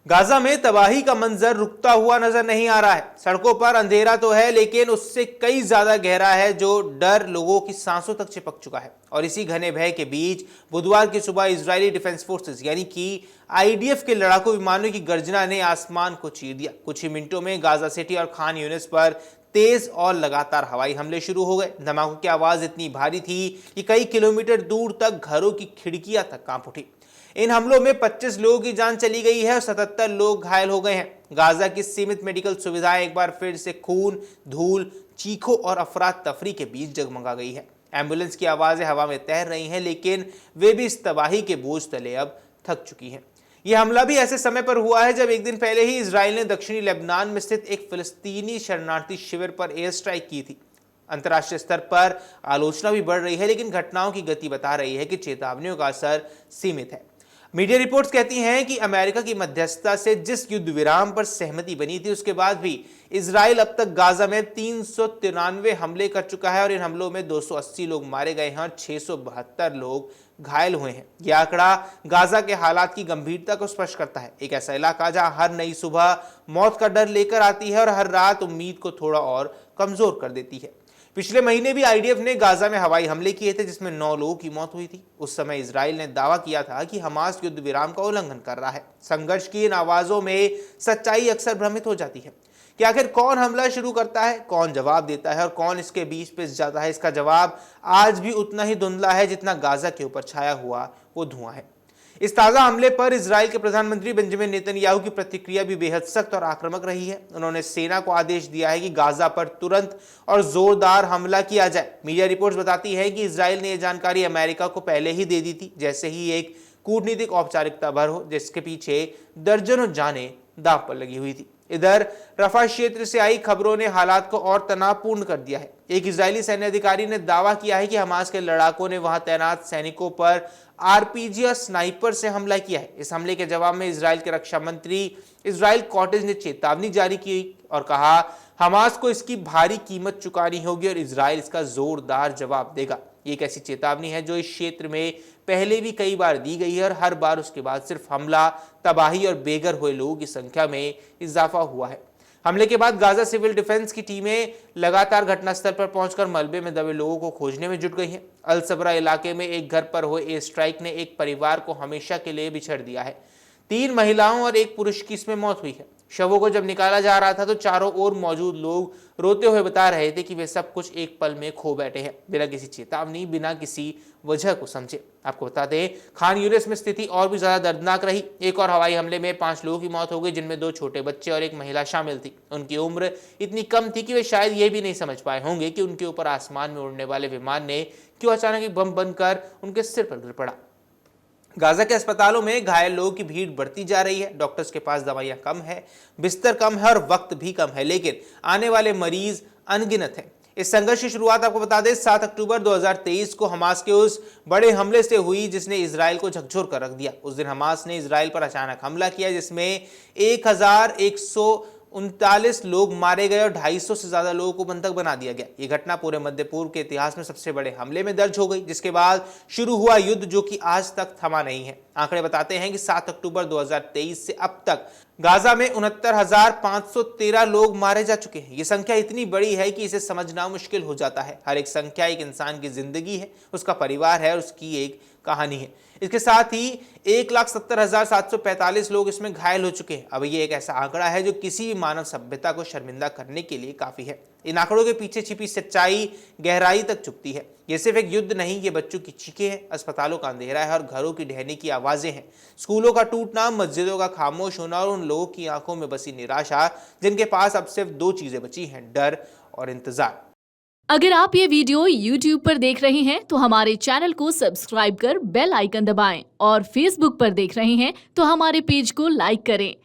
Gaza में तबाही का मंजर रुकता हुआ नजर नहीं आ रहा है। सड़कों पर अंधेरा तो है, लेकिन उससे कई ज्यादा गहरा है, जो डर लोगों की सांसों तक चिपक चुका है। और इसी घने भय के बीच बुधवार की सुबह इजरायली डिफेंस फोर्सेस यानी कि आईडीएफ के लड़ाकू विमानों की गर्जना ने आसमान को चीर दिया। कुछ ही मिनटों में गाजा सिटी और खान यूनिस पर तेज और लगातार हवाई हमले शुरू हो गए। धमाकों की आवाज इतनी भारी थी कि कई किलोमीटर दूर तक घरों की खिड़कियां तक कांप उठी। इन हमलों में 25 लोगों की जान चली गई है और 77 लोग घायल हो गए हैं। गाजा की सीमित मेडिकल सुविधाएं एक बार फिर से खून, धूल, चीखों और अफरा तफरी के बीच जगमगा गई है। एम्बुलेंस की आवाजें हवा में तैर रही हैं, लेकिन वे भी इस तबाही के बोझ तले अब थक चुकी हैं। यह हमला भी ऐसे समय पर हुआ है जब एक दिन पहले ही इजराइल ने दक्षिणी लेबनान में स्थित एक फिलिस्तीनी शरणार्थी शिविर पर एयर स्ट्राइक की थी। अंतर्राष्ट्रीय स्तर पर आलोचना भी बढ़ रही है, लेकिन घटनाओं की गति बता रही है कि चेतावनियों का असर सीमित है। मीडिया रिपोर्ट्स कहती हैं कि अमेरिका की मध्यस्थता से जिस युद्ध विराम पर सहमति बनी थी, उसके बाद भी इजराइल अब तक गाजा में 393 हमले कर चुका है और इन हमलों में 280 लोग मारे गए हैं और 672 लोग घायल हुए हैं। यह आंकड़ा गाजा के हालात की गंभीरता को स्पष्ट करता है। एक ऐसा इलाका जहां हर नई सुबह मौत का डर लेकर आती है और हर रात उम्मीद को थोड़ा और कमजोर कर देती है। पिछले महीने भी आईडीएफ ने गाजा में हवाई हमले किए थे, जिसमें 9 लोगों की मौत हुई थी। उस समय इजराइल ने दावा किया था कि हमास युद्ध विराम का उल्लंघन कर रहा है। संघर्ष की इन आवाजों में सच्चाई अक्सर भ्रमित हो जाती है कि आखिर कौन हमला शुरू करता है, कौन जवाब देता है और कौन इसके बीच पिस जाता है। इसका जवाब आज भी उतना ही धुंधला है जितना गाजा के ऊपर छाया हुआ वो धुआं है। इस ताजा हमले पर इजराइल के प्रधानमंत्री बेंजामिन नेतन्याहू की प्रतिक्रिया भी बेहद सख्त और आक्रामक रही है। उन्होंने सेना को आदेश दिया है कि गाजा पर तुरंत और जोरदार हमला किया जाए। मीडिया रिपोर्ट्स बताती है कि इजराइल ने यह जानकारी अमेरिका को पहले ही दे दी थी, जैसे ही एक कूटनीतिक औपचारिकता भर हो, जिसके पीछे दर्जनों जानें दांव पर लगी हुई थी। इधर रफा क्षेत्र से आई खबरों ने हालात को और तनावपूर्ण कर दिया है। एक इजरायली सैन्य अधिकारी ने दावा किया है कि हमास के लड़ाकों ने वहां तैनात सैनिकों पर आरपीजी और स्नाइपर से हमला किया है। इस हमले के जवाब में इजराइल के रक्षा मंत्री इजराइल कॉटेज ने चेतावनी जारी की और कहा हमास को इसकी भारी कीमत चुकानी होगी और इजराइल इसका जोरदार जवाब देगा। ये एक ऐसी चेतावनी है जो इस क्षेत्र में पहले भी कई बार दी गई है और हर बार उसके बाद सिर्फ हमला, तबाही और बेघर हुए लोगों की संख्या में इजाफा हुआ है। हमले के बाद गाजा सिविल डिफेंस की टीमें लगातार घटनास्थल पर पहुंचकर मलबे में दबे लोगों को खोजने में जुट गई हैं। अल सबरा इलाके में एक घर पर हुए एयर स्ट्राइक ने एक परिवार को हमेशा के लिए बिछड़ दिया है। 3 महिलाओं और एक पुरुष की इसमें मौत हुई है। शवों को जब निकाला जा रहा था तो चारों ओर मौजूद लोग रोते हुए बता रहे थे कि वे सब कुछ एक पल में खो बैठे हैं, बिना किसी चेतावनी, बिना किसी वजह को समझे। आपको बता दें, खान यूनिस में स्थिति और भी ज्यादा दर्दनाक रही। एक और हवाई हमले में 5 लोगों की मौत हो गई, जिनमें 2 छोटे बच्चे और एक महिला शामिल थी। उनकी उम्र इतनी कम थी कि वे शायद ये भी नहीं समझ पाए होंगे कि उनके ऊपर आसमान में उड़ने वाले विमान ने क्यों अचानक एक बम बनकर उनके सिर पर गिर पड़ा। गाजा के अस्पतालों में घायल लोगों की भीड़ बढ़ती जा रही है। डॉक्टर्स के पास दवाइयां कम है, बिस्तर कम है और वक्त भी कम है, लेकिन आने वाले मरीज अनगिनत हैं। इस संघर्ष की शुरुआत आपको बता दें 7 अक्टूबर 2023 को हमास के उस बड़े हमले से हुई जिसने इजराइल को झकझोर कर रख दिया। उस दिन हमास ने इजराइल पर अचानक हमला किया, जिसमें 1139 लोग मारे गए और 250 से ज्यादा लोगों को बंधक बना दिया गया। यह घटना पूरे मध्य पूर्व के इतिहास में सबसे बड़े हमले में दर्ज हो गई, जिसके बाद शुरू हुआ युद्ध जो कि आज तक थमा नहीं है। आंकड़े बताते हैं कि 7 अक्टूबर 2023 से अब तक गाजा में 69,513 लोग मारे जा चुके हैं। ये संख्या इतनी बड़ी है कि इसे समझना मुश्किल हो जाता है। हर एक संख्या एक इंसान की जिंदगी है, उसका परिवार है और उसकी एक कहानी है। इसके साथ ही 1,70,745 लोग इसमें घायल हो चुके हैं। अब ये एक ऐसा आंकड़ा है जो किसी भी मानव सभ्यता को शर्मिंदा करने के लिए काफी है। इन आंकड़ों के पीछे छिपी सच्चाई गहराई तक चुभती है। ये सिर्फ एक युद्ध नहीं, ये बच्चों की चीखें हैं, अस्पतालों का अंधेरा है और घरों की ढहने की आवाजें हैं, स्कूलों का टूटना, मस्जिदों का खामोश होना और उन लोगों की आंखों में बसी निराशा जिनके पास अब सिर्फ 2 चीजें बची हैं, डर और इंतजार। अगर आप ये वीडियो YouTube पर देख रहे हैं तो हमारे चैनल को सब्सक्राइब कर बेल आइकन दबाएं और Facebook पर देख रहे हैं तो हमारे पेज को लाइक करें।